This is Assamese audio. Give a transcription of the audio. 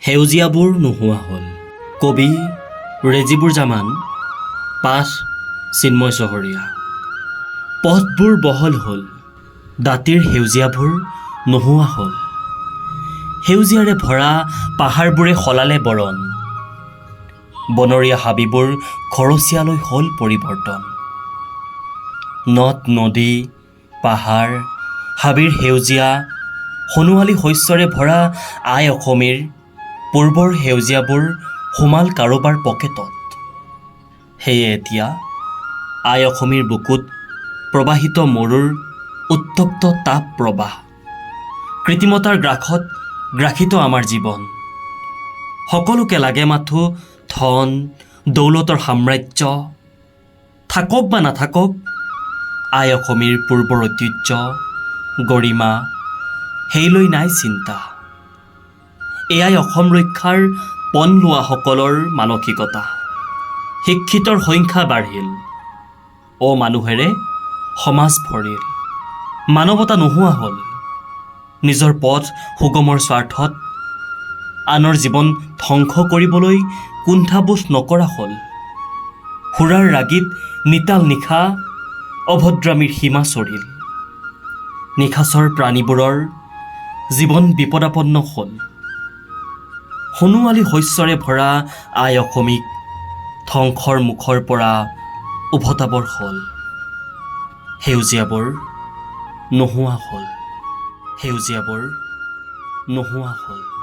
সেউজীয়াবোৰ নোহোৱা হ'ল। কবি ৰেজিবুৰ জামান, পাঠ চিন্ময় চহৰীয়া। পথবোৰ বহল হ'ল, দাঁতিৰ সেউজীয়াবোৰ নোহোৱা হ'ল। সেউজীয়াৰে ভৰা পাহাৰবোৰে সলালে বৰণ, বনৰীয়া হাবিবোৰ খৰচীয়ালৈ হ'ল পৰিৱৰ্তন। নদ নদী পাহাৰ হাবিৰ সেউজীয়া সোণোৱালী শস্যৰে ভৰা আই অসমীৰ পূৰ্বৰ সেউজীয়াবোৰ সোমাল কাৰোবাৰ পকেটত। সেয়ে এতিয়া আই অসমীৰ বুকুত প্ৰবাহিত মৰুৰ উত্তপ্ত তাপ প্ৰবাহ। কৃত্ৰিমতাৰ গ্ৰাসত গ্ৰাসিত আমাৰ জীৱন। সকলোকে লাগে মাথো ধন দৌলতৰ সাম্ৰাজ্য। থাকক বা নাথাকক আই অসমীৰ পূৰ্বৰ ঐতিহ্য গৰিমা, সেইলৈ নাই চিন্তা। এয়াই অসম ৰক্ষাৰ পণ লোৱাসকলৰ মানসিকতা। শিক্ষিতৰ সংখ্যা বাঢ়িল, অমানুহেৰে সমাজ ভৰিল। মানৱতা নোহোৱা হ'ল, নিজৰ পথ সুগমৰ স্বাৰ্থত আনৰ জীৱন ধ্বংস কৰিবলৈ কুণ্ঠাবোধ নকৰা হ'ল। সুৰাৰ ৰাগীত নিতাল নিশা অভদ্ৰামীৰ সীমা চৰিল। নিশাচৰ প্ৰাণীবোৰৰ জীৱন বিপদাপন্ন হ'ল। সোণোৱালী শস্যৰে ভৰা আই অসমীক ধ্বংসৰ মুখৰ পৰা উভতাবৰ হ'ল। সেউজীয়াবোৰ নোহোৱা হ'ল, সেউজীয়াবোৰ নোহোৱা হ'ল।